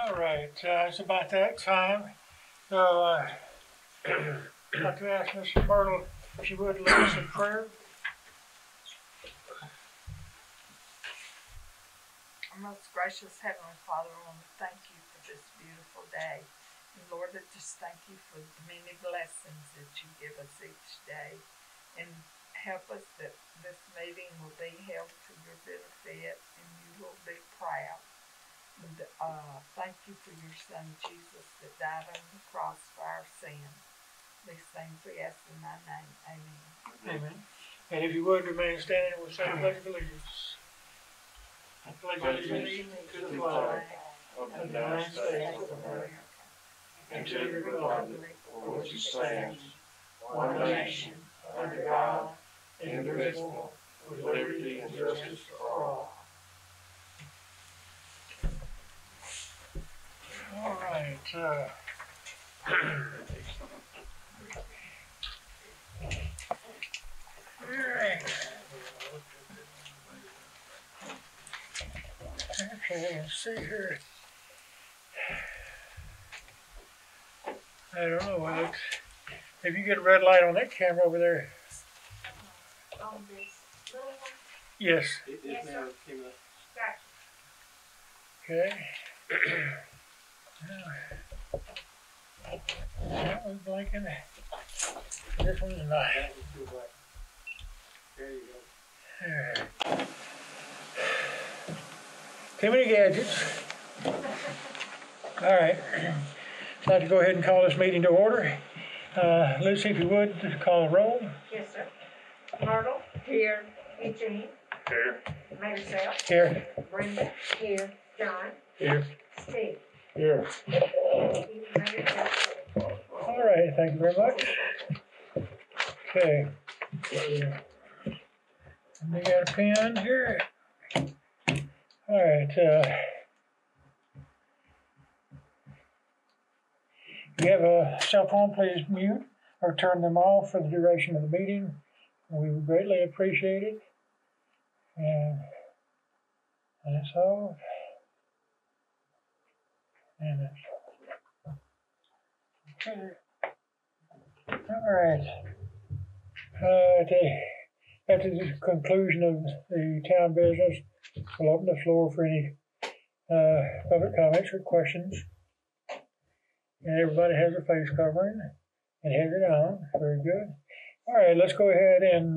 All right, it's about that time. So I'd like to ask Mr. Myrtle if she would lead us in prayer. Most gracious Heavenly Father, I want to thank you for this beautiful day. And Lord, I just thank you for the many blessings that you give us each day. And help us that this meeting will be held to your benefit and you will be proud. And thank you for your Son Jesus that died on the cross for our sins. These things we ask in thy name. Amen. Amen. And if you would remain standing, we'll say the Pledge of Allegiance. I pledge allegiance to the flag of the United States of America and to the republic for which it stands, one nation, under God, indivisible, with liberty and justice for all. All right. Okay, let's see here. I don't know, Alex. If you get a red light on that camera over there. On this little one? Yes. Yes, sir. Okay. That one's blinking. This one's not. There you go. All right. Too many gadgets. All right. I'd like to go ahead and call this meeting to order. Lucy, if you would, call the roll. Yes, sir. Myrtle? Here. Eugene? Here. Mayor Self? Here. Brenda? Here. John? Here. Steve? Here. Mayor Self? All right, thank you very much. Okay. We got a pen here. All right. If you have a cell phone, please mute or turn them off for the duration of the meeting. We would greatly appreciate it. And that's all. And that's okay. All right. After the conclusion of the town business, we'll open the floor for any public comments or questions. And everybody has a face covering and has it on. Very good. All right, let's go ahead and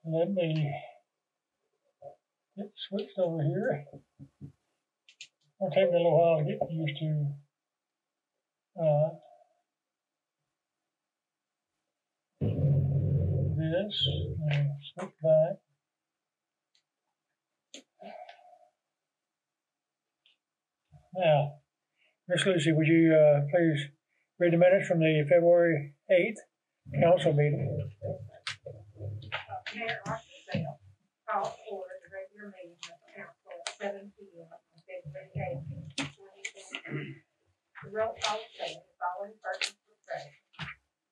let me get switched over here. It'll take me a little while to get used to this. And switch back. Now, Miss Lucy, would you please read the minutes from the February 8th council meeting? Mayor Arthur called for the regular meeting of the council at 7 p.m. on February 8th, 2020. The roll call said the following persons were present: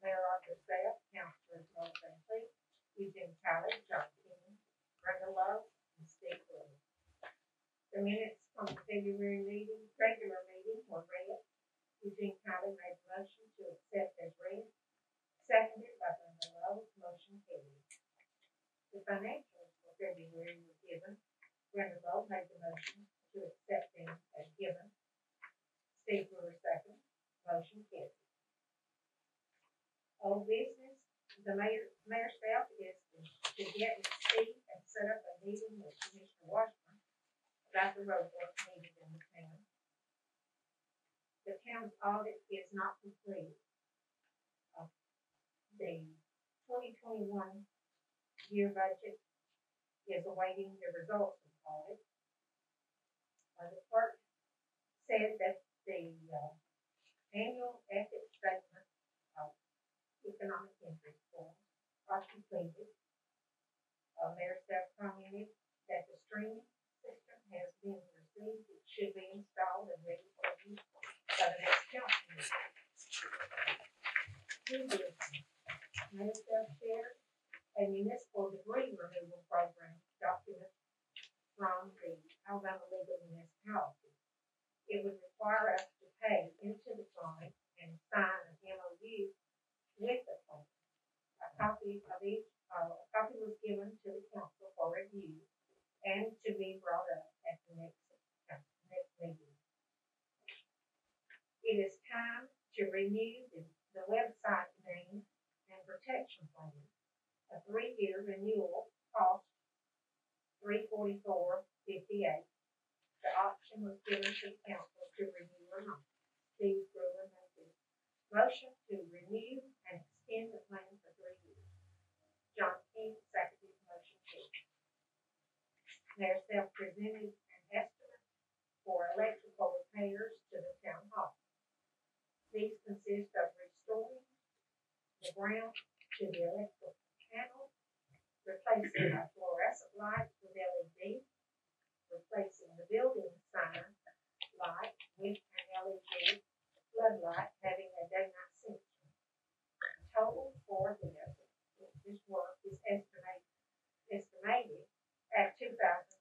Mayor Arthur Self, Councilors Noel Van Fleet, Eugene Kelly, John King, Brenda Love, and Steve Williams. The minutes from the February regular meeting were read. Eugene Kelly made the motion to accept as read, seconded by Brenda Love. Motion carried. The financials for February were given. Brenda Love made the motion to to accept them as given. Steve Brewer, second. Motion carried. Old business, the mayor's staff is to get and see and set up a meeting with Commissioner Washburn about the road work needed in the town. The town's audit is not complete. The 2021 year budget is awaiting the results of the audit. The clerk said that the annual ethics statement of economic interest forms are completed. Mayor staff commented that the streaming system has been received. It should be installed and ready for use by the next council meeting. Mayor staff shared a municipal debris removal program document from the Alabama League of Municipalities. It would require us to pay into the fund and sign an MOU with the fund. A copy was given to the council for review and to be brought up at the next meeting. It is time to renew the website name and protection plan. A 3-year renewal cost $344.58. The option was given to the council to renew or not. Steve Brewer moved. Motion to renew and extend the plan for 3 years. John King seconded the motion. Mayor staff presented an estimate for electrical repairs to the town hall. These consist of restoring the ground to the electrical panel, replacing our fluorescent lights with LED, replacing the building sign light with an LED floodlight having a day-night sensor. Total for this work is estimated at $2,425.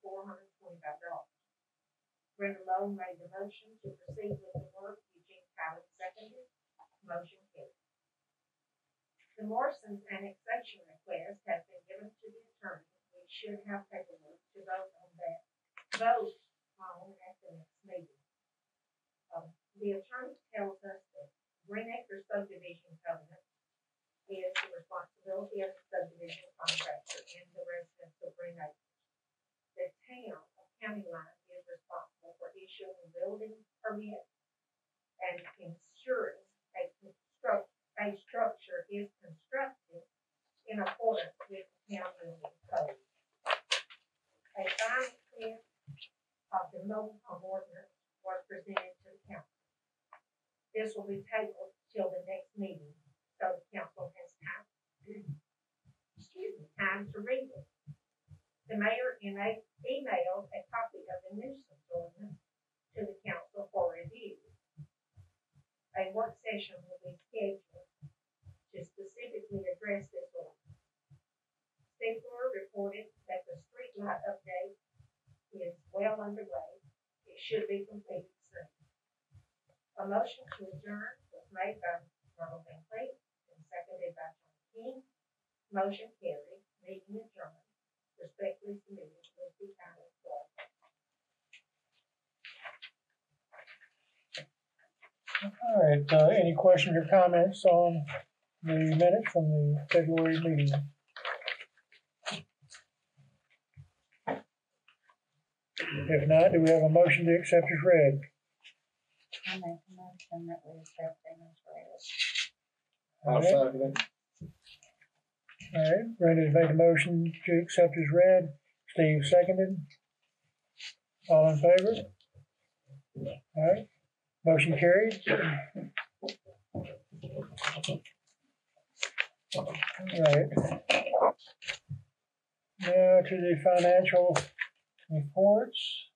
Brenda Lowe made the motion to proceed with the work. Eugene Collins seconded. Motion carried. The Morrison's annexation request has been given to the attorney. We should have paperwork to vote on at the next meeting. The attorney tells us that Green Acres subdivision covenant is the responsibility of the subdivision contractor and the residents of Green Acres. The town of County Line is responsible for issuing a building permit and ensuring a structure is constructed in accordance with the town building code. A final print of the mobile home ordinance was presented to the council. This will be tabled till the next meeting, so the council has time to read it. The mayor emailed a copy of the nuisance ordinance to the council for review. A work session will be scheduled to specifically address this ordinance. Stigler reported that the street light update is well underway. It should be completed soon. A motion to adjourn was made by Ronald Van Cleef and seconded by John King. Motion carried. Meeting adjourned. Respectfully submitted. Lucy Collins. All right, any questions or comments on the minutes from the February meeting? If not, do we have a motion to accept as read? I make a motion that we accept them as read. All right. All right, Brenda made a motion to accept as read. Steve seconded. All in favor? All right, motion carried. All right. Now to the financial reports.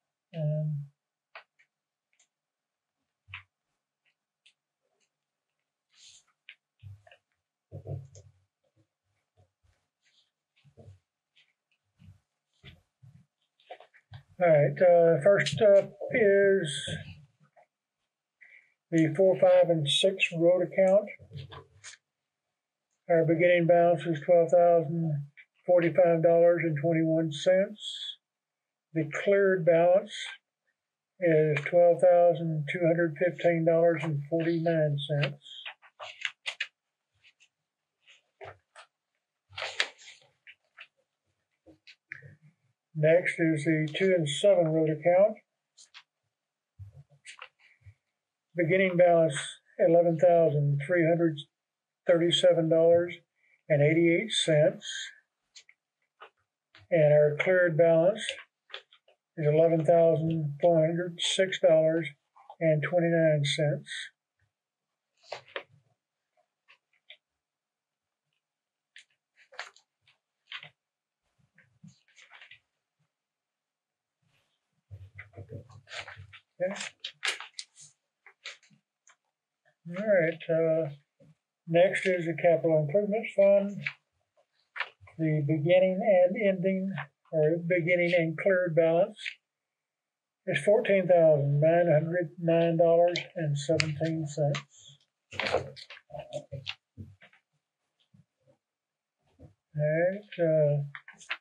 All right, first up is the 4, 5, and 6 road account. Our beginning balance is $12,045.21. The cleared balance is $12,215.49. Next is the 2 and 7 road account. Beginning balance $11,337.88, and our cleared balance is $11,406.29. Okay. All right. Next is the capital improvements fund. The beginning and ending, or beginning and cleared balance is $14,909.17. All right.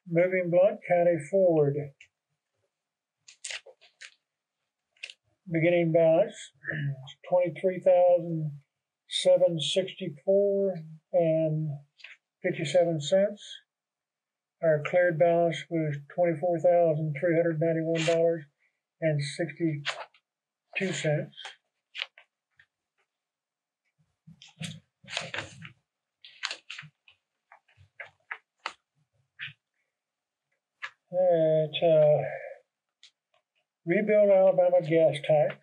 Moving Blunt County forward. Beginning balance $23,764.57. Our cleared balance was $24,391.62. Rebuild Alabama gas tax.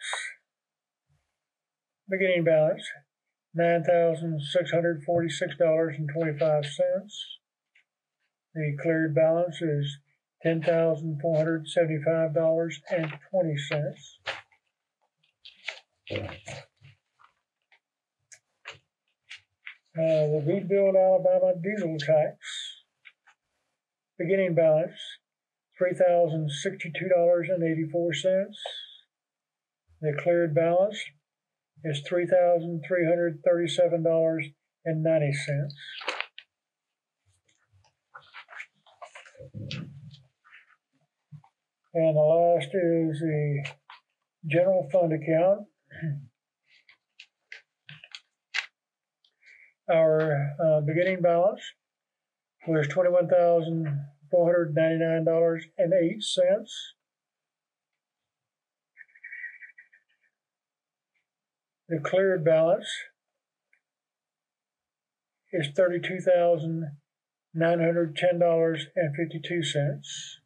Beginning balance $9,646.25. The cleared balance is $10,475.20. The Rebuild Alabama diesel tax. Beginning balance $3,062.84. The cleared balance is $3,337.90. And the last is the general fund account. Our beginning balance was $21,499.08. The cleared balance is $32,910.52.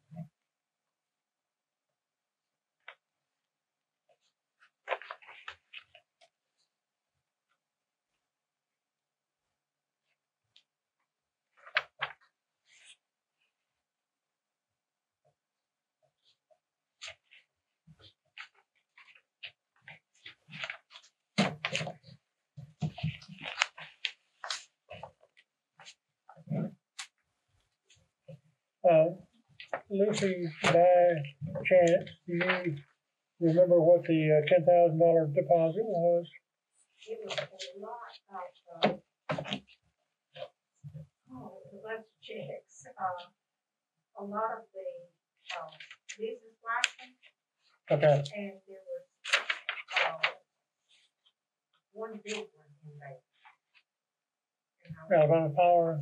Lucy, by chance, do you remember what the $10,000 deposit was? It was a lot of, it was a bunch of checks, a lot of the, business license, Okay. and there was, one big one in there. And Alabama Power.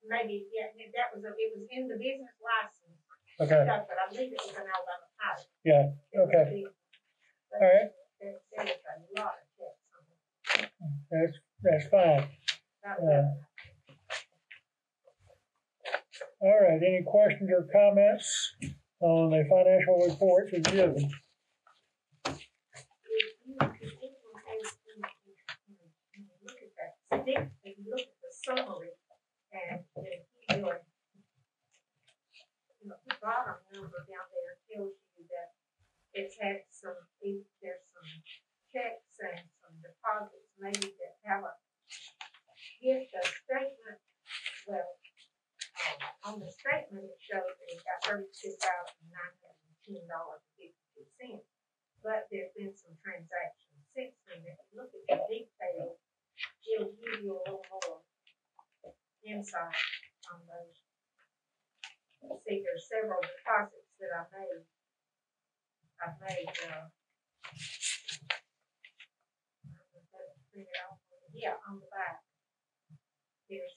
maybe, yeah, that was, it was in the business license Okay. stuff, but I believe it was an Alabama Power. Yeah. Okay. All right. There was a lot of checks on it. That's fine. All right. Any questions or comments on the financial reports as given? If you look at the summary and then keep going, the bottom number down there tells you that it's had there's some checks and some deposits maybe that haven't hit the statement. Well, on the statement it shows that it got $32,910.52, but there's been some transactions since then. If you look at the details, it'll give you a little more insight on those. See, there's several deposits that I made I've made, yeah, on the back. There's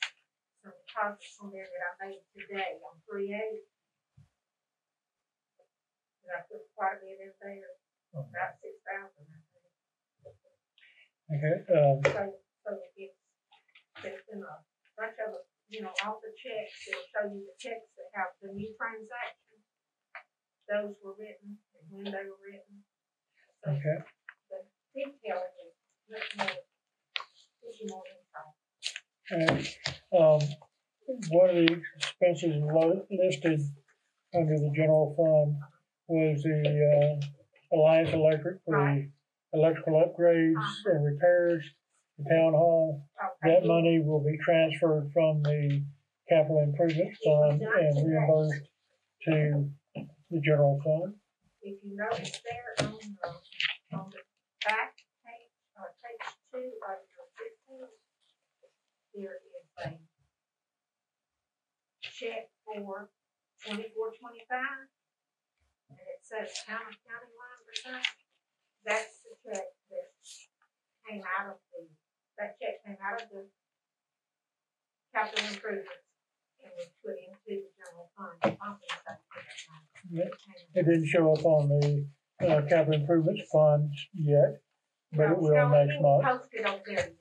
some deposits on there that I made today on 3/8. And I put quite a bit in there, about 6,000, I think. Okay, So there's been a bunch of, all the checks, it'll show you the checks that have the new transactions. Those were written and when they were written. So okay. the detail is much more, gives you more info. One of the expenses listed under the general fund was the Alliance Electric for the electrical upgrades and repairs, the town hall. Okay. That money will be transferred from the capital improvement fund and reimbursed to the general fund. If you notice there on the back page, page 2 of your 15, there is a check for 2425, and it says town of county line return. That's the check that came out of the capital improvements and was put into the general fund to compensate for that money. It didn't show up on the capital improvements fund yet, but it will next month. Posted over there yet.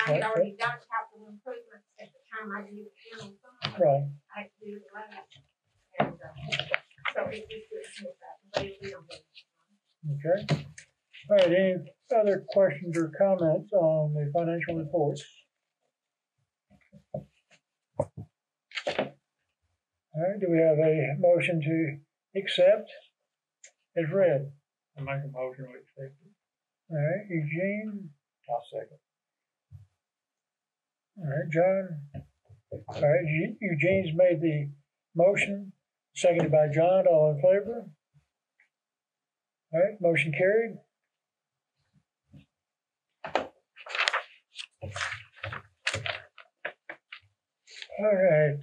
I had already done capital improvements at the time I did the general fund. Right. I had to do the last. And, so it just didn't hit that, but it'll be on there. Okay. All right, any other questions or comments on the financial reports? All right, do we have a motion to accept as read? I make a motion to accept it. All right, Eugene, I'll second. all right, John. All right, Eugene's made the motion, seconded by John, all in favor? All right, motion carried. All right,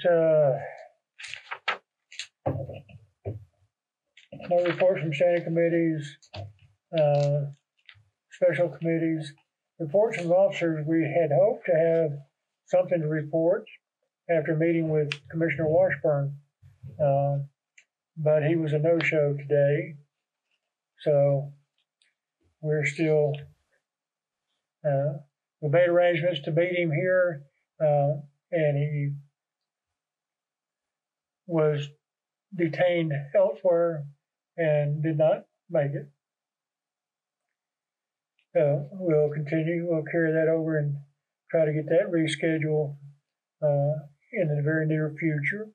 no reports from standing committees, special committees. Reports from officers, we had hoped to have something to report after meeting with Commissioner Washburn, but he was a no-show today. So we're still, we made arrangements to meet him here, and he was detained elsewhere and did not make it. We'll continue, we'll carry that over and try to get that rescheduled in the very near future.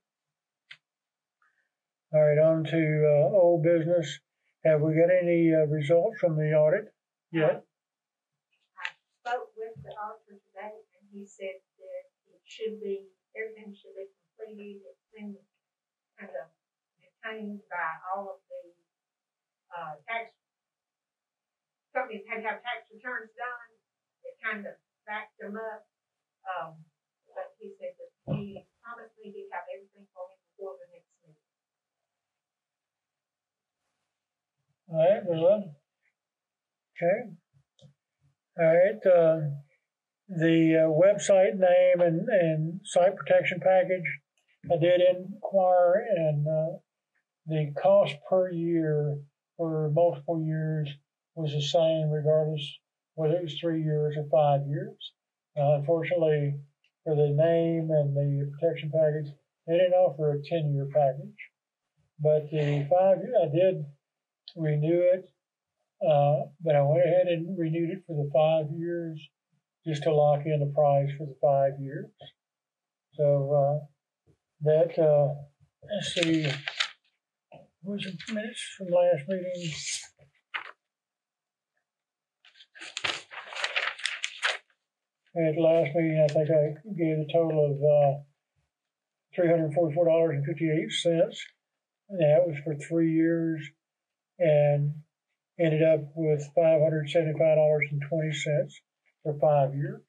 All right, on to old business. Have we got any results from the audit yet? I spoke with the auditor today, and he said that everything should be completed. It's been kind of detained by all of the tax companies had to have tax returns done. It kind of backed them up. But he said that he promised me he'd have everything for me before the next meeting. All right, well, okay. All right, the website name and site protection package, I did inquire, and the cost per year for multiple years was the same regardless whether it was 3 years or 5 years. Unfortunately, for the name and the protection package, they didn't offer a 10-year package. But the 5 year, I did renew it, but I went ahead and renewed it for the 5 years just to lock in the price for the 5 years. So let's see, what was the minutes from last meeting? At the last meeting, I think I gave a total of $344.58. And that was for 3 years, and ended up with $575.20 for 5 years.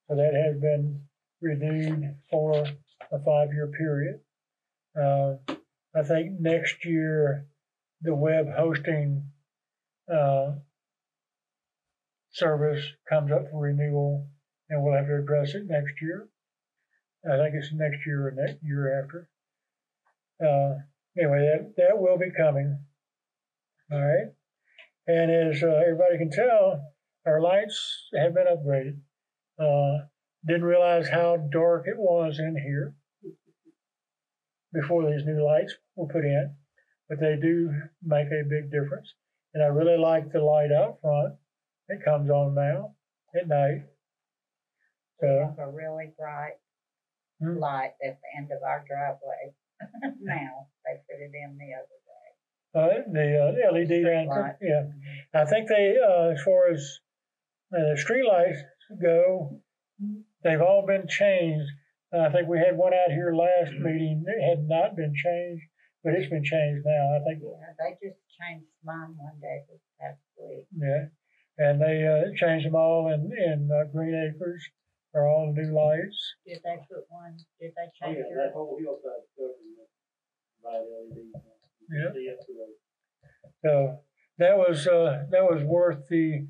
So that has been renewed for a 5-year period. I think next year the web hosting, service comes up for renewal, and we'll have to address it next year. I think it's next year or next year after. Anyway, that will be coming. All right. And as everybody can tell, our lights have been upgraded. Didn't realize how dark it was in here before these new lights were put in, but they do make a big difference. And I really like the light out front. It comes on now at night. We So, have a really bright Hmm. light at the end of our driveway. Now, they put it in the other day. the LED Street lantern, light. yeah. I think they, as far as the street lights go, they've all been changed. I think we had one out here last meeting that had not been changed, but it's been changed now. I think, Yeah, they just changed mine one day this past week. yeah. And they changed them all in Green Acres are all new lights. Did they put one, did they Oh, change yeah, yours? that whole hillside covered with bright LED. Yeah. See up to the So that was worth the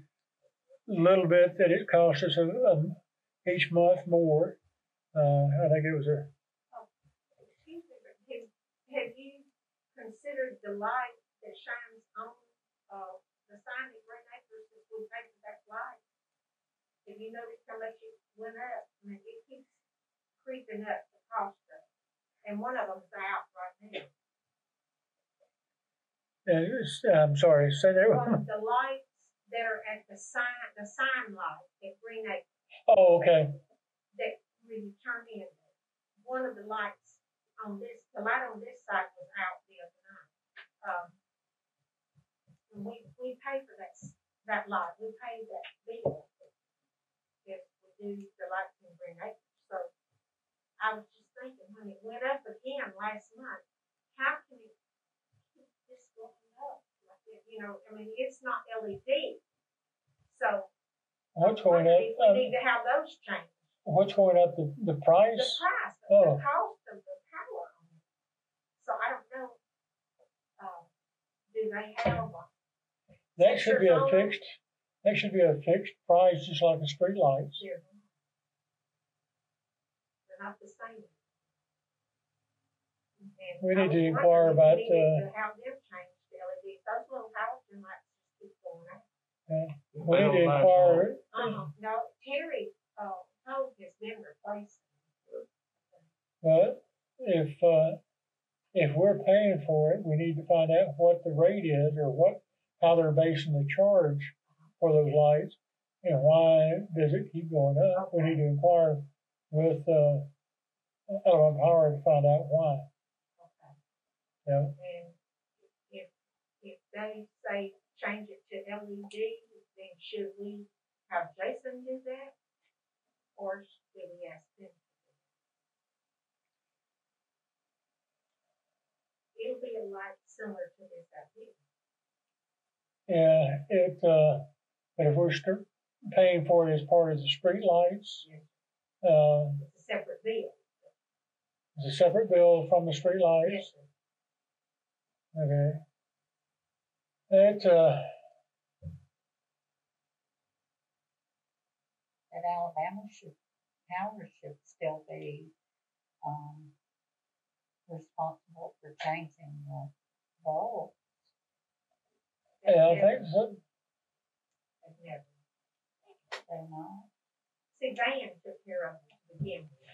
little bit that it cost us each month more. I think it was Excuse me, but have you considered the light that shines on, the sign at Green Acres that we paid for that light? Have you noticed how much it went up? I mean, it keeps creeping up the cost of it. And one of them's out right now. I'm sorry, say that. One of the lights that are at the sign light at Green Acres Oh, okay. that we turn in. One of the lights the light on this side was out the other night. And we pay for that light. We pay that bill if we do the lights in Green Acres. So I was just thinking when it went up again last month, how can it keep this going up? Like it, I mean, it's not LED. So What's I going wonder up? if we need to have those changed. What's going up? The The price? price, Oh. the cost of the power on it. So I don't know, do they have one? That should be a Sensors on fixed. That should be a fixed price, just like the street lights. They're not the same. And We I need to was inquire wondering if about, we needed to have them change the LED. Those little halogen lights just keep going out. We need to inquire. No, Terry, Hope has been replaced. But if we're paying for it, we need to find out what the rate is or how they're basing the charge for those lights and why does it keep going up. We need to inquire with Element Power to find out why. Okay. Yeah. And if they say change it to LED, then should we have Jason do that? Or should we ask them? It'll be a light similar to this out here. Yeah, but if we're paying for it as part of the street lights, It's a separate bill. it's a separate bill from the street lights. Yes, sir. Okay. That Alabama Power should still be, responsible for changing the bulb. Yeah, I think so. They've never. They know. See, Van took care of it to begin with.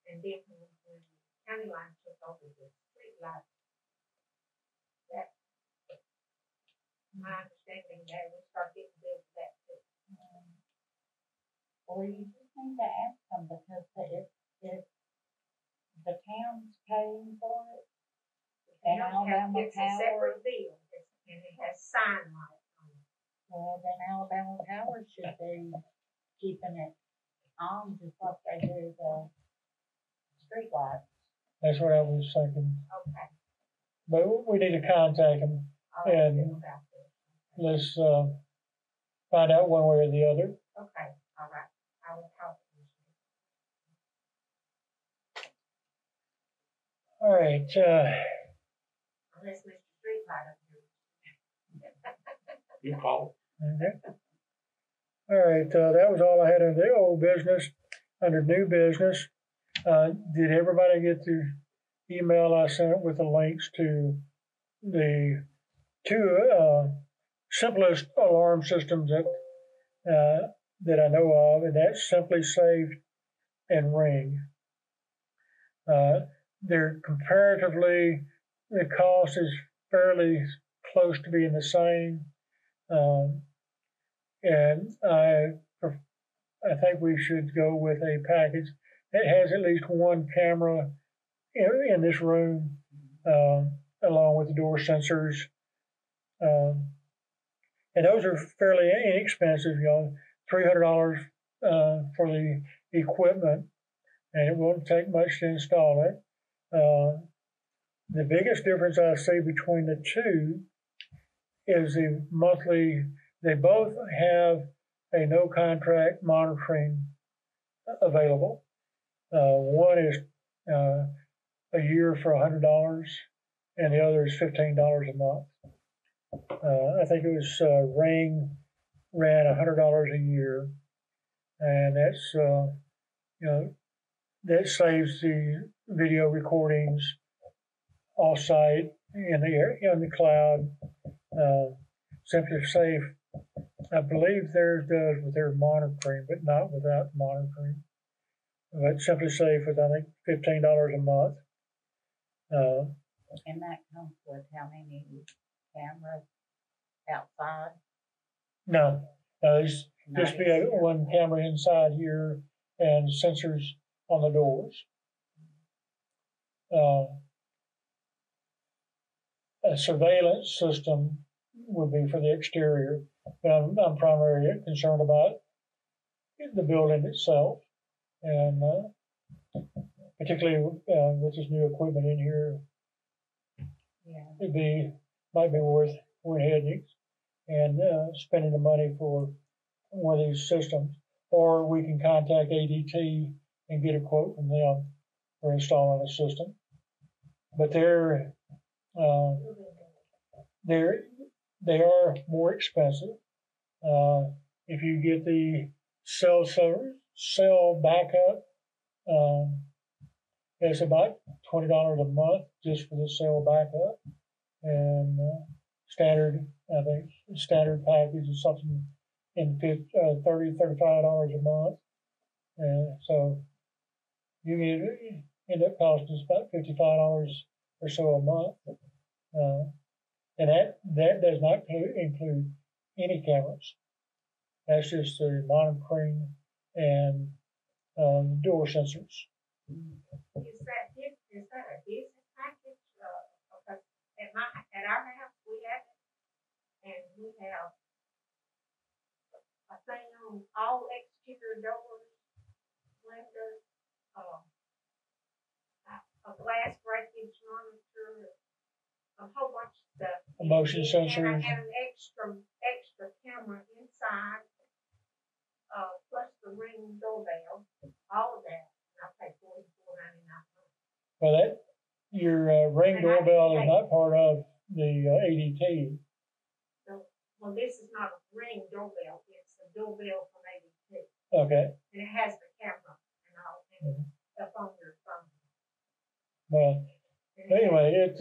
And then when County Line took over the street light, that, my understanding, they would start getting billed for that too. Well, you just need to ask them because if the town's paying for it, and Alabama It's a Power, separate bill, and it has sign lights on it. well, then Alabama Power should be keeping it on just like they do the street lights. That's what I was thinking. Okay. But we need to contact them. I'll ask And- them about this. Let's find out one way or the other. Okay, all right. I will talk to you. All right. Unless Mr. Streetlight up here You call Okay. All right, that was all I had under the old business. Under new business, did everybody get the email I sent with the links to the two simplest alarm systems that I know of, and that's Simply Safe and Ring. They're comparatively, the cost is fairly close to being the same, and I think we should go with a package that has at least one camera in this room, along with the door sensors. And those are fairly inexpensive, $300 for the equipment, and it won't take much to install it. The biggest difference I see between the two is the monthly. They both have a no contract monitoring available. One is a year for $100, and the other is $15 a month. I think it was Ring ran $100 a year, and that's that saves the video recordings off-site in the cloud. Simply Safe, I believe theirs does with their monitoring, but not without monitoring. But Simply Safe was, I think, $15 a month. And that comes with how many cameras outside? No, it's just be one camera inside here and sensors on the doors. A surveillance system would be for the exterior, but I'm primarily concerned about the building itself, and particularly with this new equipment in here, it might be worth heading and spending the money for one of these systems, or we can contact ADT and get a quote from them for installing a system. But they are more expensive. If you get the cell backup, it's about $20 a month just for the cell backup, and I think standard package is something in $35 a month, and so you end up costing us about $55 or so a month, and that does not include any cameras. That's just the monitoring and door sensors. Is that a business package? Because at our house we have it, and we have a thing on all exterior doors, windows, a glass breakage monitor, a whole bunch of stuff. A motion sensor. And I have an extra camera inside, plus the Ring doorbell, all of that. And I pay $44.99. Well, your Ring doorbell is not part of the ADT. Well, this is not a Ring doorbell; it's a doorbell from ADT. Okay. And it has the camera and all, and up on your phone. Well, anyway,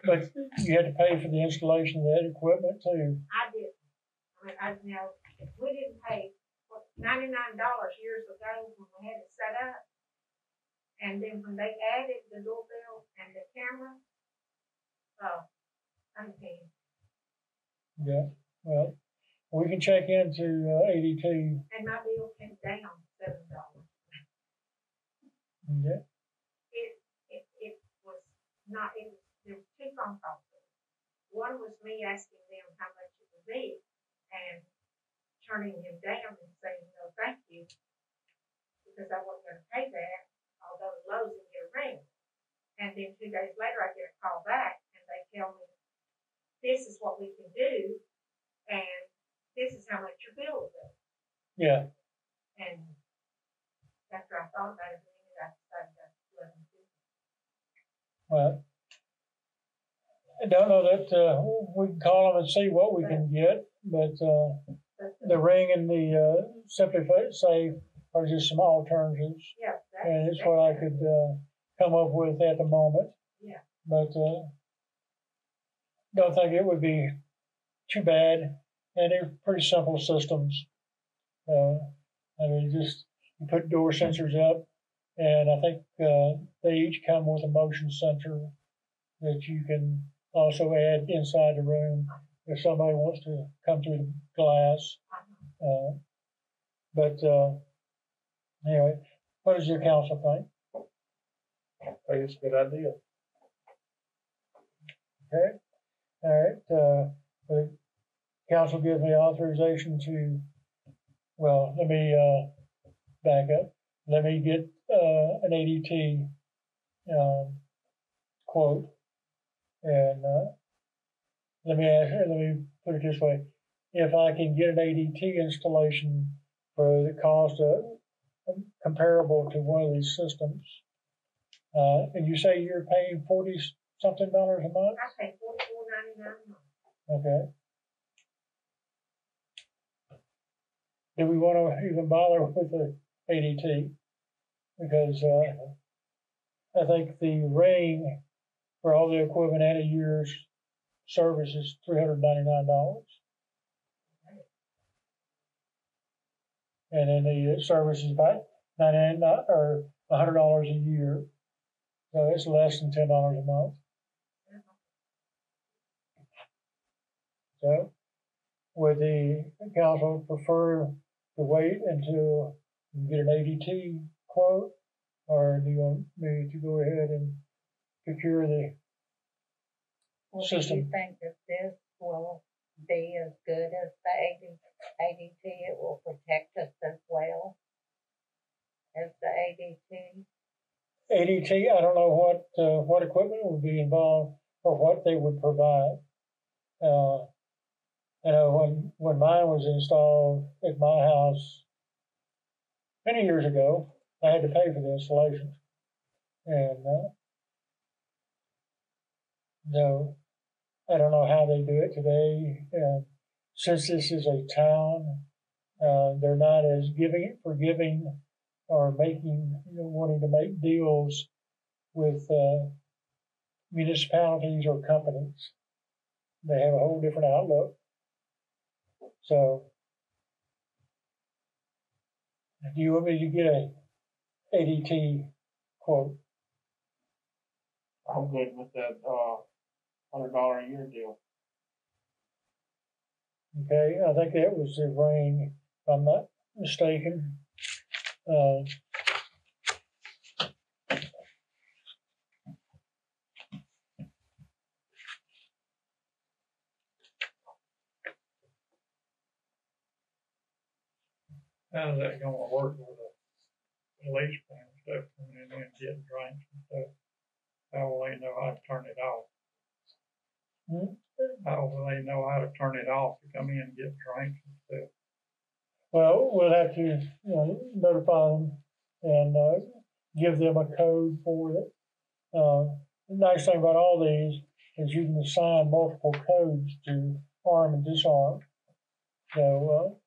but you had to pay for the installation of that equipment too. I did. We didn't pay $99 years ago when we had it set up, and then when they added the doorbell and the camera, I'm paying. Yeah. Well, we can check into ADT. And my bill came down $7. Yeah. It was not. There were two phone calls. One was me asking them how much it would be, and turning him down and saying no, thank you, because I wasn't going to pay that. Although Lowe's would get a Ring, and then 2 days later I get a call back, and they tell me this is what we can do, and this is how much your bill will be. Yeah. And after I thought about it, I decided that's $11.50. Well, I don't know that, we can call them and see what we can get, but, the ring and the, Simply Safe are just some alternatives. Yeah. And it's what I could, come up with at the moment. Yeah. But, don't think it would be too bad, and they're pretty simple systems. I mean, just you put door sensors up, and I think they each come with a motion sensor that you can also add inside the room if somebody wants to come through the glass. But anyway, what does your council think? I think it's a good idea. Okay, all right. The council gives me authorization to. Well, let me back up. Let me get an ADT quote, and let me put it this way: if I can get an ADT installation for the cost comparable to one of these systems, and you say you're paying $40-something a month? I pay $44.99 a month. Okay. Do we want to even bother with the ADT? Because I think the ring for all the equipment and a year's service is $399. And then the service is about $99 or $100 a year. So it's less than $10 a month. So would the council prefer to wait until you get an ADT quote, or do you want me to go ahead and procure the Well, do you system? think that this will be as good as the ADT? It will protect us as well as the ADT? ADT, I don't know what equipment would be involved or what they would provide. You know, when mine was installed at my house many years ago, I had to pay for the installation. And no, I don't know how they do it today. Since this is a town, they're not as forgiving or wanting to make deals with municipalities or companies. They have a whole different outlook. So, do you want me to get a ADT quote? I'm good with that, $100 a year deal. Okay, I think that was the ring, if I'm not mistaken. How's that gonna work with the police and stuff coming in and getting drinks and stuff? How will they know how to turn it off? How will they know how to turn it off to come in and get drinks and stuff? Well, we'll have to, notify them and give them a code for it. The nice thing about all these is you can assign multiple codes to arm and disarm. So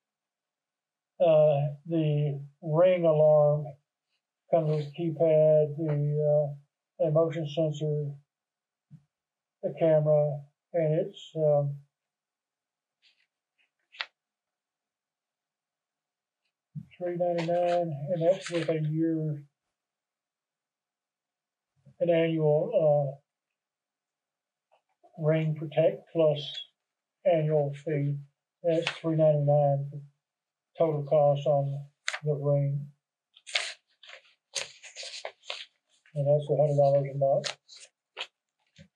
the ring alarm comes with a keypad, the motion sensor, the camera, and it's $399, and that's with an annual Ring Protect Plus annual fee. That's $399 total cost on the ring, and that's $100 a month.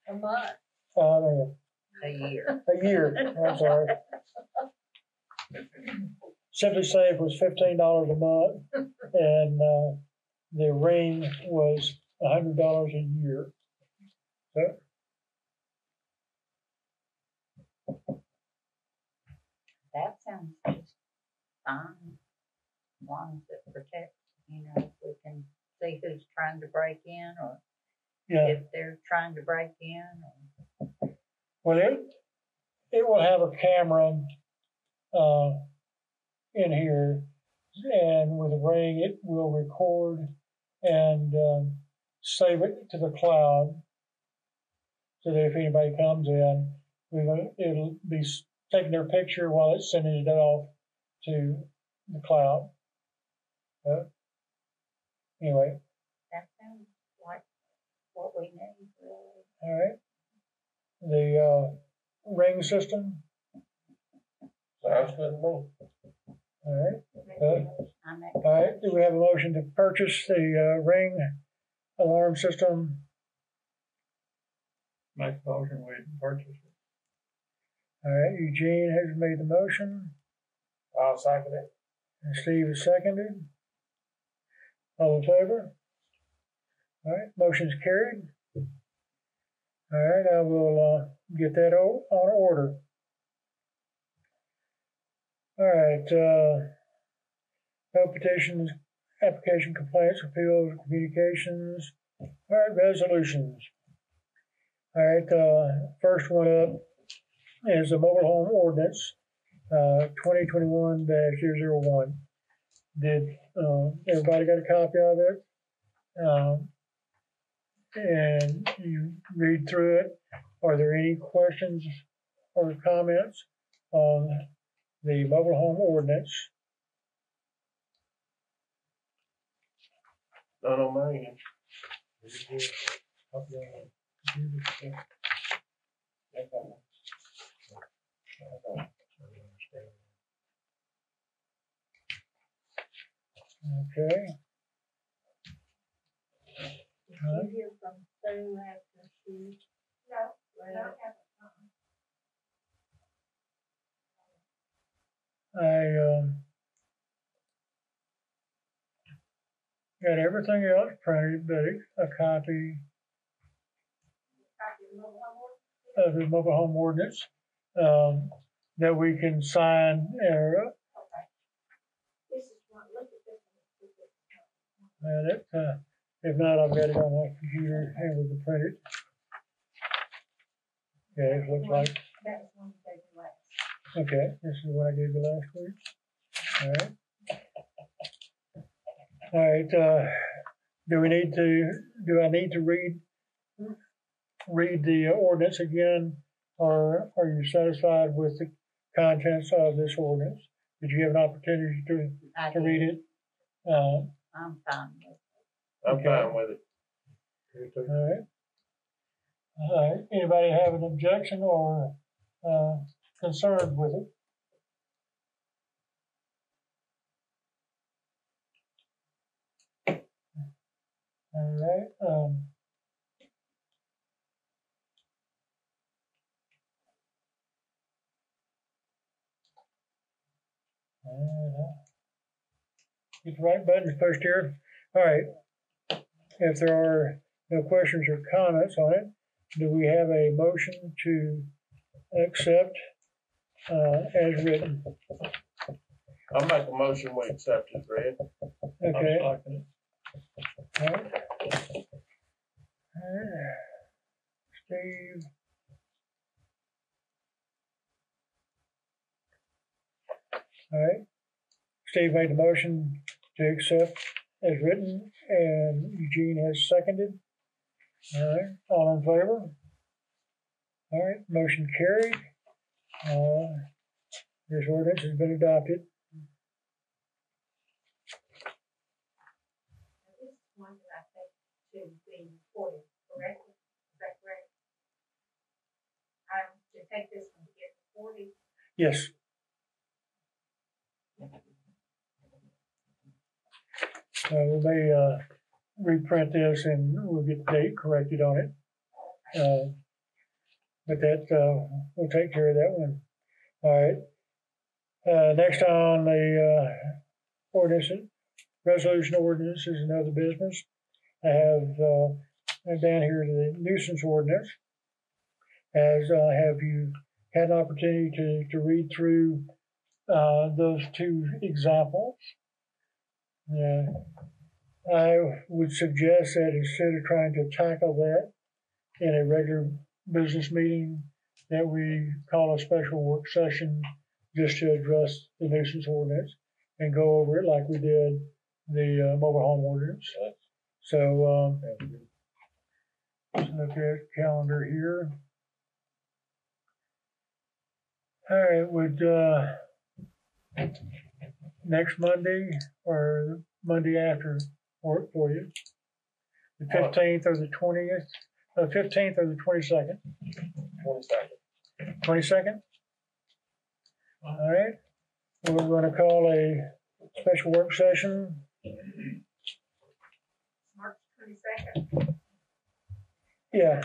A month? A year. A year. I'm sorry. Simply Safe was $15 a month, and the ring was $100 a year. So, That sounds just fine, as long as it protects, if we can see who's trying to break in, or yeah, if they're trying to break in, or Well, it will have a camera in here, and with a ring, it will record and save it to the cloud, so that if anybody comes in, it'll be taking their picture while it's sending it off to the cloud. Anyway. That sounds like what we need, really. All right. The ring system. Sounds good to me. All right. I'm All right. Do we have a motion to purchase the ring alarm system? Make a motion, we purchase it. All right. Eugene has made the motion. I'll second it. And Steve has seconded. All in favor? All right. Motion's carried. All right. I will get that on order. All right. No petitions, application complaints, appeals, communications. All right. Resolutions. All right. First one up is the mobile home ordinance, 2021-001. Did everybody got a copy of it? And you read through it. Are there any questions or comments on the mobile home ordinance? None on my end. Okay. Did you hear from Sue after she No, read no, it? I got everything else printed, but a copy copy of the mobile home order. of the mobile home ordinance that we can sign. Okay. This is one, look at this one. And if not, I've got it on my computer and we can print it. Okay, it looks like. That was one you gave me last. Okay, this is what I gave you last week. All right. All right. Do I need to read the ordinance again, or are you satisfied with the contents of this ordinance? Did you have an opportunity I to did. read it? I'm fine with it. I'm Okay. fine with it. All right. All right. Anybody have an objection or concern with it? All right. Hit the right button first here. All right. If there are no questions or comments on it, do we have a motion to accept as written? I'll make a motion, we accept it, read. Okay. I'm second All right. Steve. All right. Steve made the motion to accept as written, and Eugene has seconded. All right. All in favor? All right. Motion carried. This ordinance has been adopted. Now, this is one that I think should be recorded correctly. Is that correct? I'm to take this one to get recorded. Yes. We may reprint this and we'll get the date corrected on it. But that we'll take care of that one. All right. Next on the ordinance, resolution ordinance is another business. I have down here the nuisance ordinance. Have you had an opportunity to read through those two examples? I would suggest that instead of trying to tackle that in a regular business meeting, that we call a special work session just to address the nuisance ordinance and go over it like we did the mobile home ordinance. So, let's look at calendar here. All right, would next Monday or Monday after work for you? The 15th or the 20th? The 15th or the 22nd? 22nd. 22nd? All right. We're going to call a special work session. March 22nd. Yeah.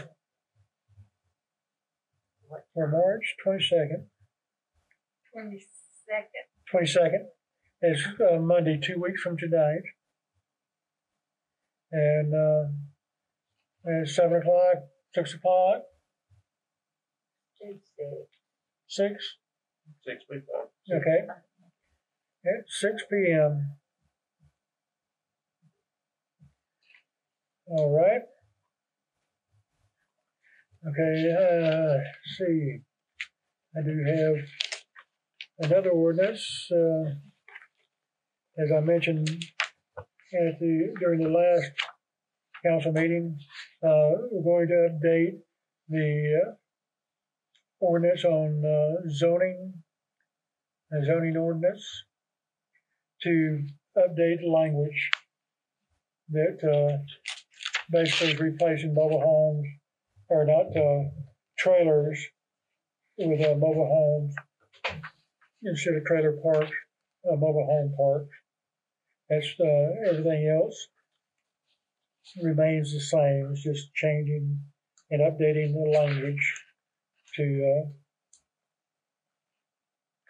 For March 22nd. 22nd. 22nd. It's Monday, 2 weeks from tonight. And it's 7 o'clock, 6 o'clock, Tuesday. 6. 6 weeks on. Okay. At 6 p.m. All right. Okay, let's see. I do have another ordinance. As I mentioned during the last council meeting, we're going to update the ordinance on zoning ordinance to update the language that basically is replacing mobile homes, or not trailers, with mobile homes instead of trailer parks, mobile home parks. That's everything else remains the same. It's just changing and updating the language to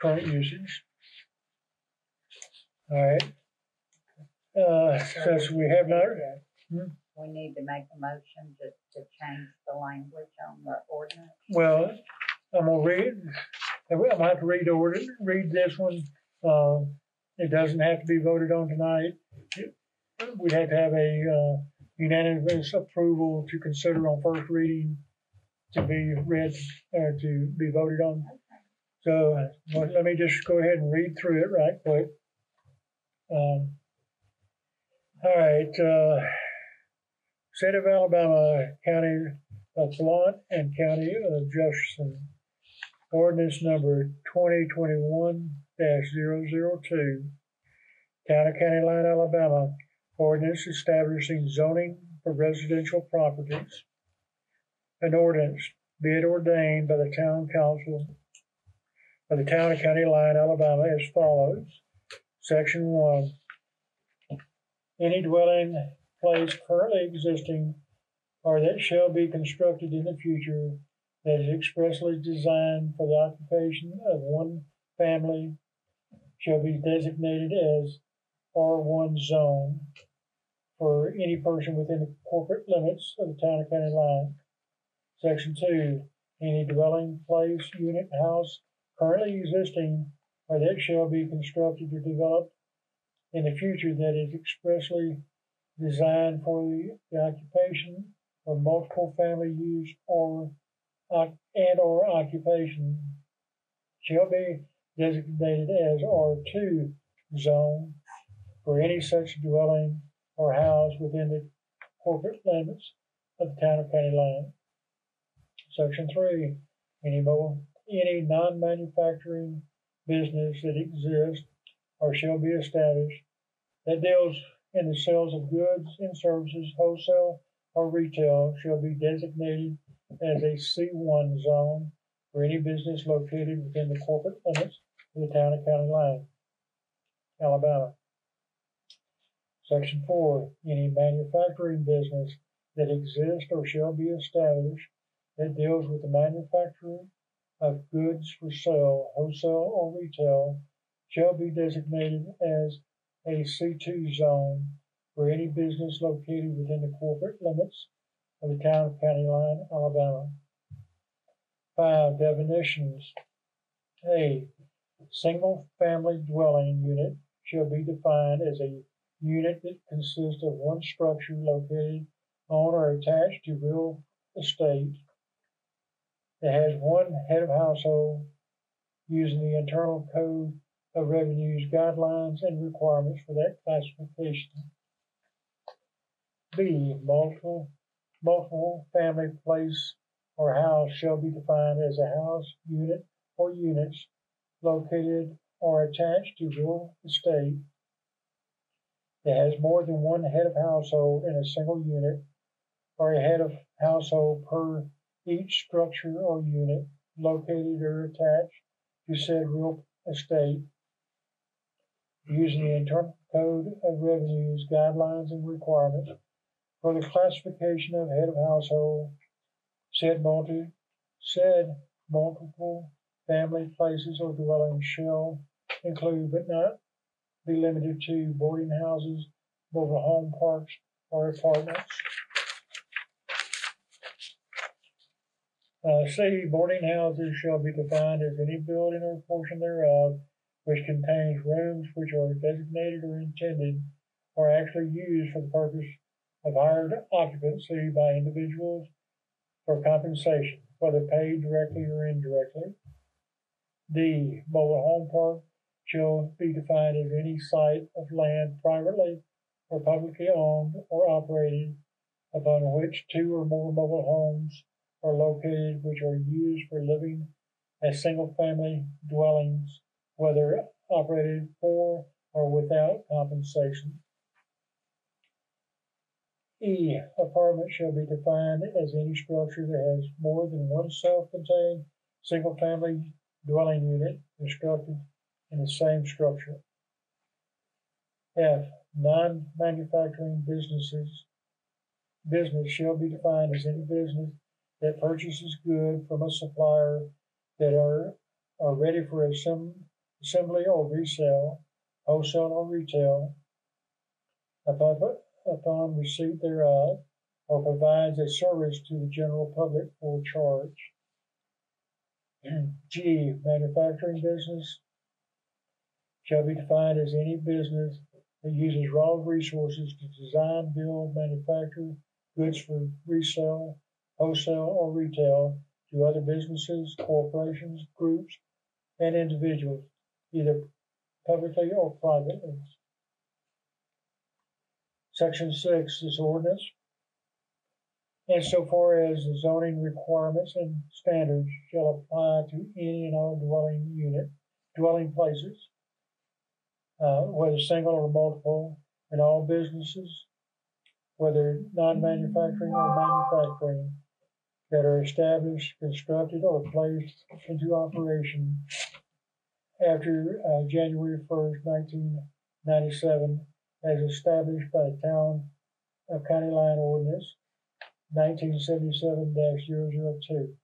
current usage. All right. Since we have not. We need to make a motion just to change the language on the ordinance. Well, I'm gonna have to read this one. It doesn't have to be voted on tonight. We'd have to have a unanimous approval to consider on first reading to be read or to be voted on. So let me just go ahead and read through it right quick. All right. State of Alabama, County of Blount and County of Jefferson. Ordinance number 2021-002. Town of County Line, Alabama. Ordinance establishing zoning for residential properties. An ordinance, be it ordained by the Town Council of the Town of County Line, Alabama, as follows. Section 1. Any dwelling place currently existing or that shall be constructed in the future that is expressly designed for the occupation of one family shall be designated as R1 zone for any person within the corporate limits of the Town of County Line. Section 2. Any dwelling place, unit, house currently existing or that shall be constructed or developed in the future that is expressly designed for the occupation of multiple family use or occupation shall be designated as R2 zone for any such dwelling or house within the corporate limits of the Town of County Line. Section 3. Any non-manufacturing business that exists or shall be established that deals in the sales of goods and services, wholesale or retail, shall be designated as a C1 zone for any business located within the corporate limits of the Town of County Line, Alabama. Section 4. Any manufacturing business that exists or shall be established that deals with the manufacturing of goods for sale, wholesale or retail, shall be designated as a C2 zone for any business located within the corporate limits of the Town of County Line, Alabama. 5. Definitions. A single-family dwelling unit shall be defined as a unit that consists of one structure located on or attached to real estate that has one head of household using the Internal Code of Revenue's guidelines and requirements for that classification. B, multiple family place or house shall be defined as a house, unit, or units located or attached to real estate that has more than one head of household in a single unit, or a head of household per each structure or unit located or attached to said real estate, using the Internal Code of Revenue's guidelines and requirements for the classification of head of household. Said multiple family places or dwellings shall include, but not be limited to, boarding houses, mobile home parks, or apartments. C, boarding houses shall be defined as any building or portion thereof which contains rooms which are designated or intended or actually used for the purpose of hired occupancy by individuals for compensation, whether paid directly or indirectly. D, mobile home park shall be defined as any site of land privately or publicly owned or operated upon which two or more mobile homes are located which are used for living as single-family dwellings, whether operated for or without compensation. E, apartment shall be defined as any structure that has more than one self-contained single-family dwelling unit constructed in the same structure. F, non-manufacturing business shall be defined as any business that purchases goods from a supplier that are ready for assembly or resale, wholesale or retail, upon receipt thereof, or provides a service to the general public for charge. G, manufacturing business shall be defined as any business that uses raw resources to design, build, manufacture goods for resale, wholesale, or retail to other businesses, corporations, groups, and individuals, either publicly or privately. Section 6, this ordinance, insofar as the zoning requirements and standards shall apply to any and all dwelling places, whether single or multiple, in all businesses, whether non-manufacturing or manufacturing, that are established, constructed, or placed into operation after January 1st, 1997, as established by the Town of County Line Ordinance 1977-002.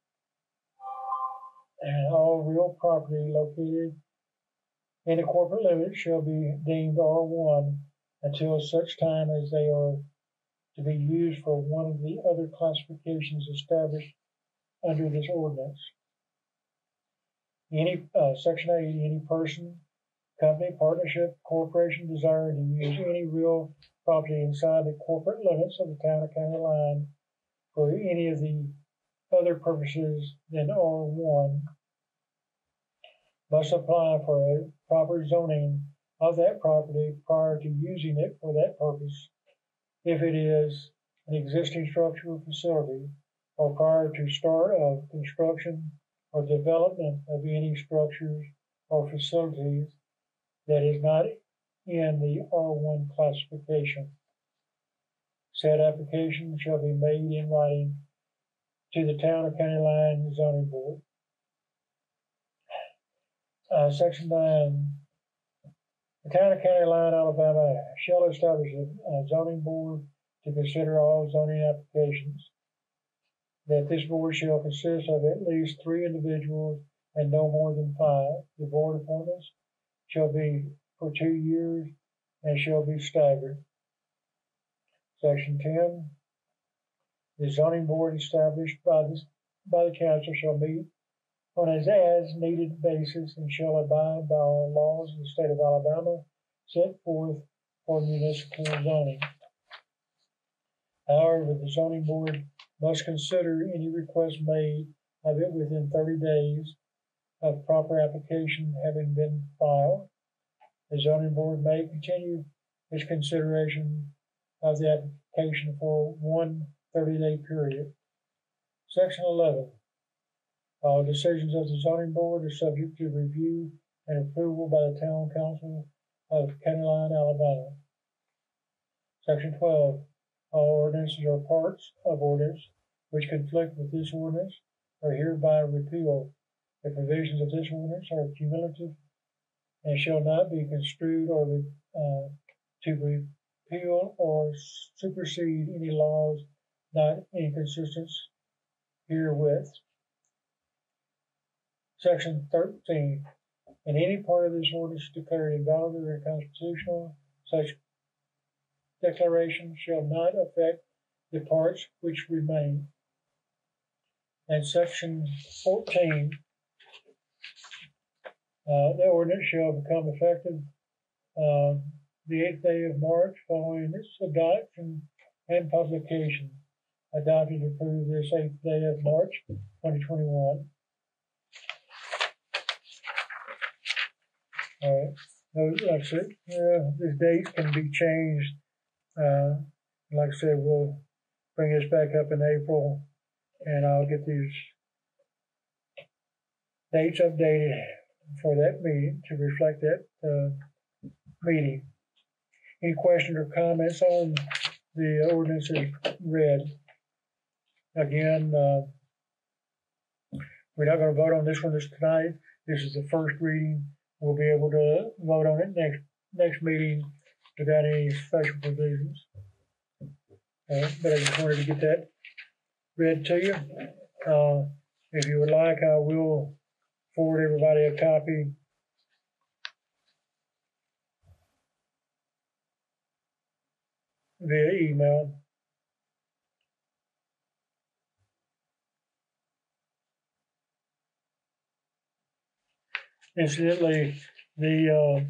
And all real property located in the corporate limits shall be deemed R1 until such time as they are to be used for one of the other classifications established under this ordinance. Section 8, any person, company, partnership, corporation desiring to use any real property inside the corporate limits of the Town of County Line for any of the other purposes than R1 must apply for a proper zoning of that property prior to using it for that purpose, if it is an existing structure or facility, or prior to start of construction or development of any structures or facilities that is not in the R1 classification. Said application shall be made in writing to the Town of County Line Zoning Board. Section 9. The Town of County Line, Alabama shall establish a zoning board to consider all zoning applications. That this board shall consist of at least 3 individuals and no more than 5. The board appointments shall be for 2 years and shall be staggered. Section 10. The zoning board established by the council shall meet on an as-needed basis and shall abide by all laws of the state of Alabama set forth for municipal zoning. However, the zoning board must consider any request made of it within 30 days of proper application having been filed. The zoning board may continue its consideration of the application for one 30-day period. Section 11. All decisions of the zoning board are subject to review and approval by the town council of County Line, Alabama. Section 12. All ordinances or parts of ordinance which conflict with this ordinance are hereby repealed. The provisions of this ordinance are cumulative and shall not be construed or to repeal or supersede any laws not in consistence herewith. Section 13. In any part of this ordinance declared invalid or unconstitutional, such declaration shall not affect the parts which remain. And section 14. The ordinance shall become effective the 8th day of March following its adoption and publication. Adopted and approved this 8th day of March 2021. Like I said, the dates can be changed. Like I said, we'll bring this back up in April, and I'll get these dates updated for that meeting to reflect that meeting. Any questions or comments on the ordinance as read? Again, we're not going to vote on this one tonight. This is the first reading. We'll be able to vote on it next meeting without any special provisions. But I just wanted to get that read to you. If you would like, I will forward everybody a copy via email. Incidentally, the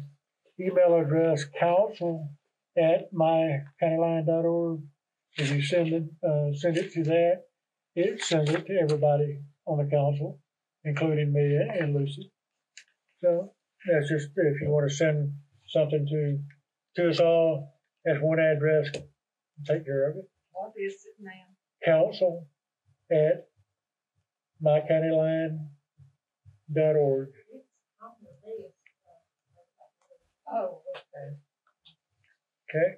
email address council@mycountyline.org, if you send it to that, it sends it to everybody on the council, including me and Lucy. So that's just, if you want to send something to us all, that's one address, take care of it. What is it now? council@mycountyline.org. Oh, okay. Okay.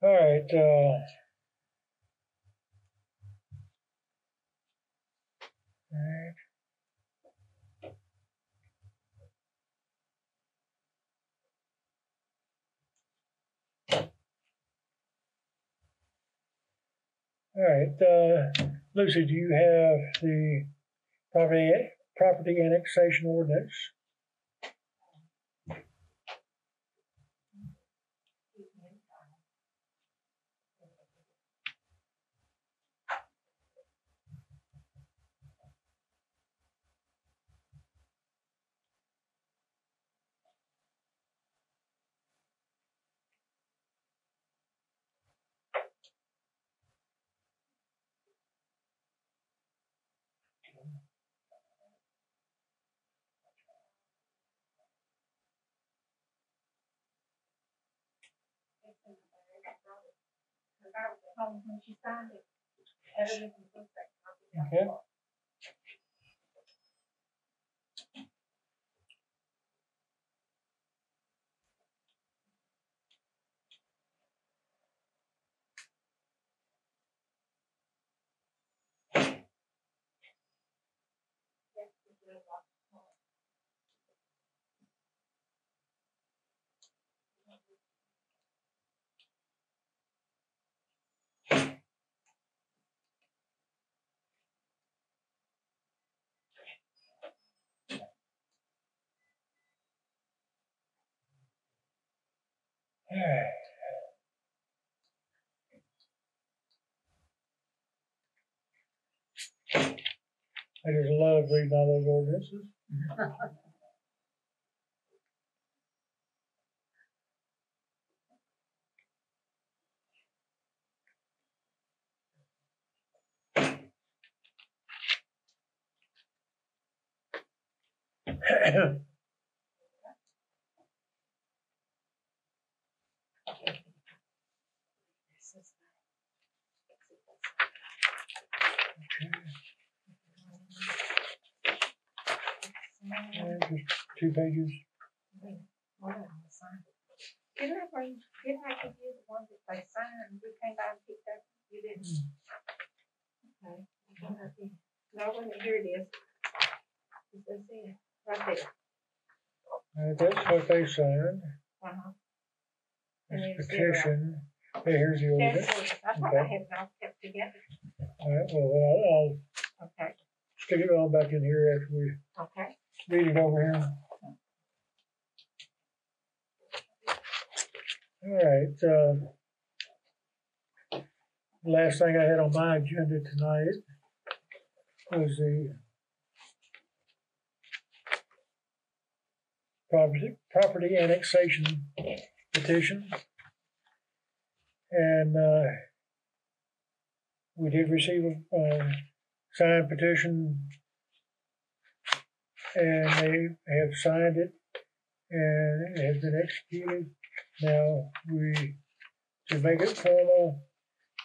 All right. All right. All right. Lucy, do you have the property annexation ordinance? I was at home when she signed it. Everything was perfect. Okay. All right. I just love reading all those ordinances. And just 2 pages. Didn't I give you the one that they signed, we came by and picked up, you didn't? Okay. No, wait, here it is. This is it, right there. That's what they signed. Uh-huh. It's And it's petition. Hey, here's the ordinance. That's what, I thought I had it all kept together. All right, well, I'll Okay, stick it all back in here after we okay. read it over here. All right. Last thing I had on my agenda tonight was the property annexation petition. And we did receive a signed petition, and they have signed it, and it has been executed. Now, to make it formal,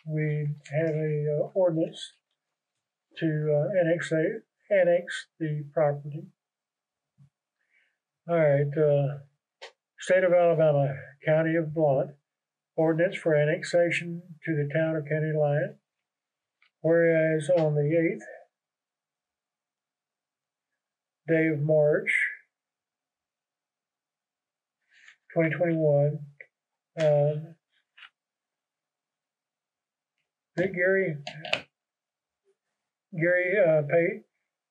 we have a ordinance to annex the property. All right, State of Alabama, County of Blount, ordinance for annexation to the town of County Line. Whereas on the 8th day of March, 2021, Gary Pate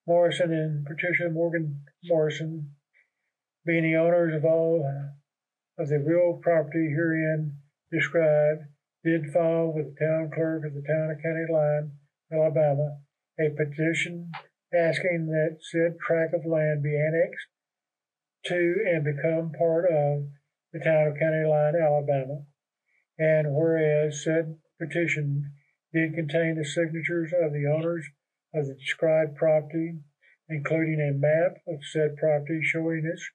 Morrison and Patricia Morgan Morrison, being the owners of all of the real property herein described, did file with the town clerk of the town of County Line, Alabama, a petition asking that said tract of land be annexed to and become part of the town of County Line, Alabama. And whereas said petition did contain the signatures of the owners of the described property, including a map of said property showing its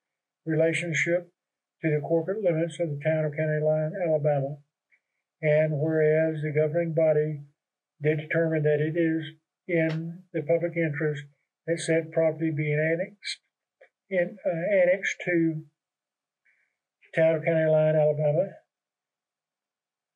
relationship to the corporate limits of the town of County Line, Alabama. And whereas the governing body did determine that it is in the public interest that said property being annexed to the town of County Line, Alabama,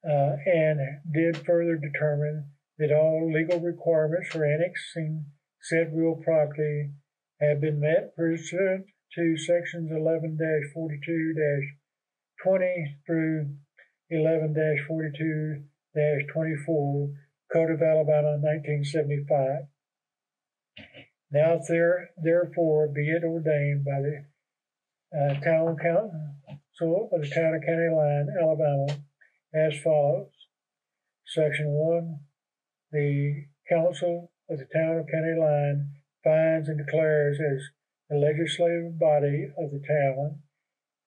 and did further determine that all legal requirements for annexing said real property have been met pursuant to sections 11-42-20 through 11-42-24 Code of Alabama 1975. Now therefore be it ordained by the town council of the town of County Line, Alabama, as follows. Section 1, the council of the town of County Line finds and declares as the legislative body of the town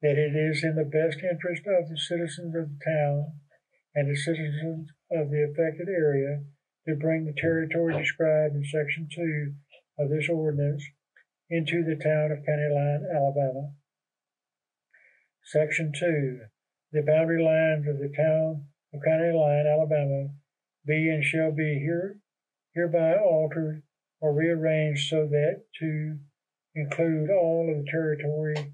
that it is in the best interest of the citizens of the town and the citizens of the affected area to bring the territory described in Section 2 of this ordinance into the town of County Line, Alabama. Section 2. The boundary lines of the town of County Line, Alabama, be and shall be hereby altered or rearranged so that to include all of the territory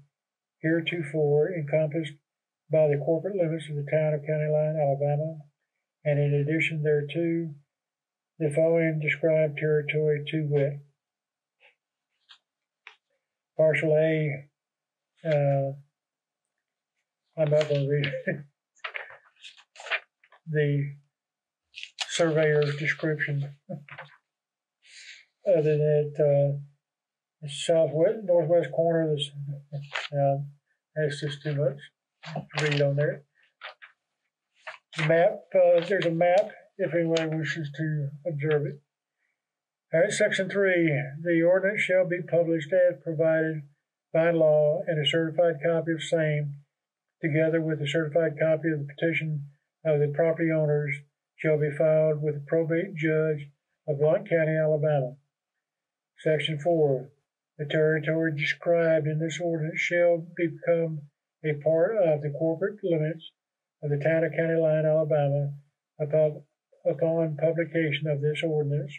heretofore encompassed by the corporate limits of the town of County Line, Alabama, and in addition thereto, the following described territory to wit. Partial A, I'm not going to read it. The surveyor's description, other than that, the northwest corner of this, that's just too much to read on there. The map, there's a map if anyone wishes to observe it. All right, Section 3, the ordinance shall be published as provided by law, and a certified copy of same, together with a certified copy of the petition of the property owners, shall be filed with the probate judge of Blount County, Alabama. Section 4, The territory described in this ordinance shall become a part of the corporate limits of the town of County Line, Alabama, upon publication of this ordinance,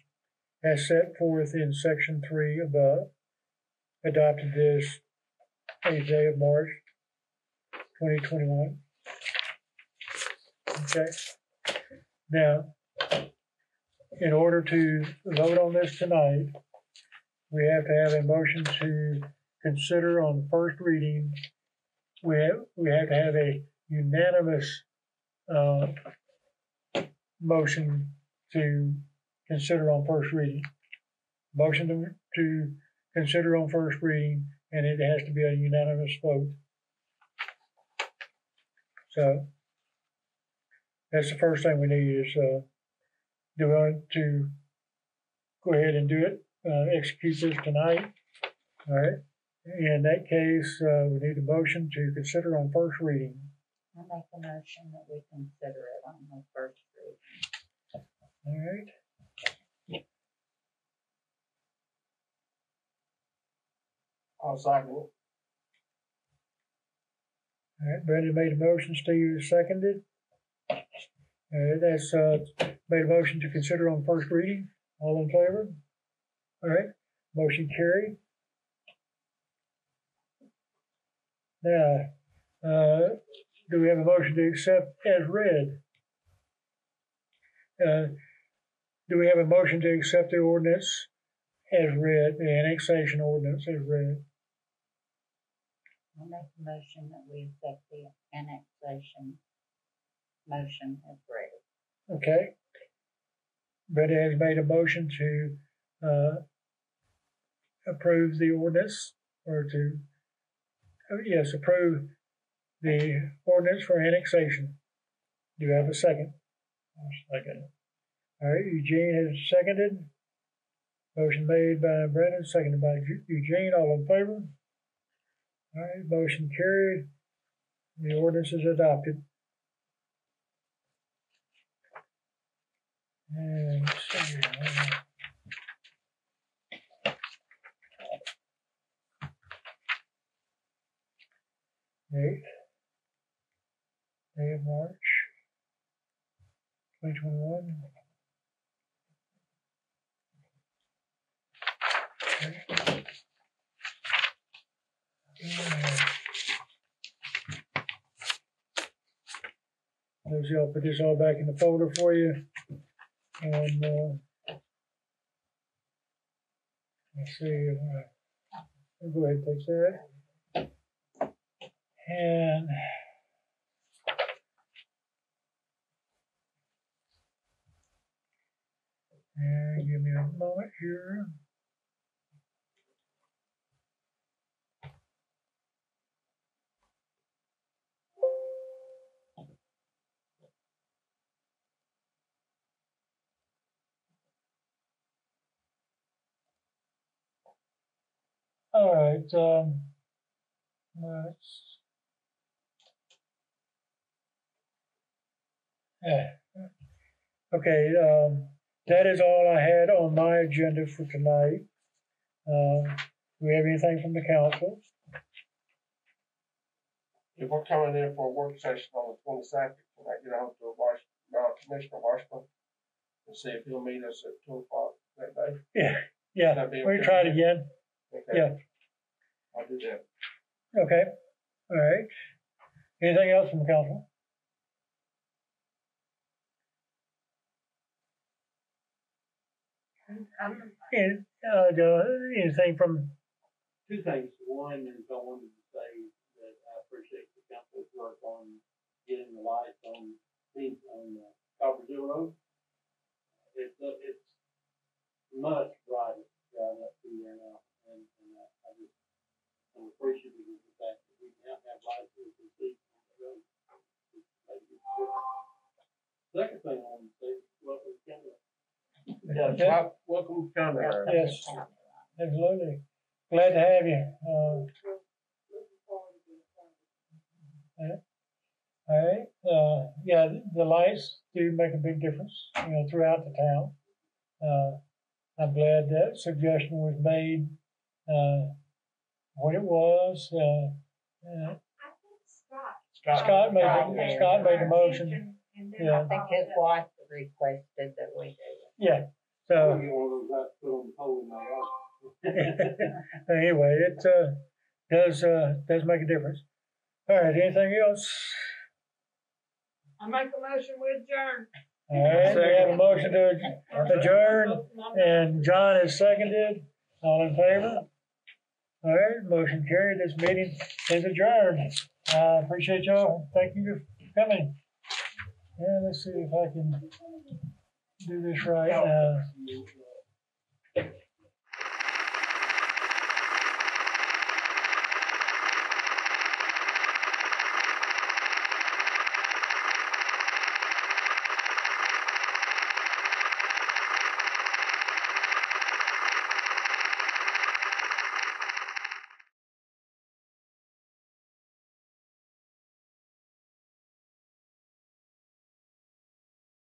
as set forth in section 3 above, adopted this 8th day of March, 2021. Okay. Now, in order to vote on this tonight, we have to have a motion to consider on first reading. We have to have a unanimous motion to consider on first reading. Motion to consider on first reading, and it has to be a unanimous vote. So that's the first thing we need is, do we want to go ahead and do it, execute this tonight? All right. In that case, we need a motion to consider on first reading. I make a motion that we consider it on the first reading. All right. I'll second it. All right, Brandon made a motion, Steve seconded. That's made a motion to consider on first reading. All in favor? All right, motion carried. Now, do we have a motion to accept as read? Do we have a motion to accept the ordinance as read, the annexation ordinance as read? I'll make a motion that we accept the annexation motion as read. Okay. Betty has made a motion to approve the ordinance, or to, yes, approve the ordinance for annexation. Do you have a second? I'll second it. All right, Eugene has seconded. Motion made by Brennan, seconded by Eugene. All in favor? All right, motion carried. The ordinance is adopted. And let's see. Eighth day of March, 2021. Okay. I'll put this all back in the folder for you. And let's see. I'll go ahead and take that. And give me a moment here. All right, okay, that is all I had on my agenda for tonight. Do we have anything from the council? If we're coming in for a work session on the 22nd, can I get out to Commissioner Washburn and see if he'll meet us at 2 o'clock that day? Yeah, we try it again. Okay. Yeah. I'll do that. Okay, all right. Anything else from the council? Anything from? Two things. One is I wanted to say that I appreciate the council's work on getting the lights on Coppersville Road. It's much brighter driving up through there now, and I'm appreciative of the fact that we now have lights we can see on the road. Second thing I want to say is welcome to Canada. Yeah, welcome to Canada. Yes, absolutely. Glad to have you. All right. Yeah, the lights do make a big difference, throughout the town. I'm glad that suggestion was made what it was. I think Scott. Scott made the motion. And then Yeah. I think his wife requested that we do it. Yeah. I'll So get one of those out, put on the pole in my yard. anyway, it does make a difference. All right. Anything else? I make a motion with adjourn. All right. We have a motion to adjourn, and John is seconded. All in favor? All right. Motion carried. This meeting is adjourned. I appreciate y'all. Thank you for coming. Yeah. Let's see if I can do this right.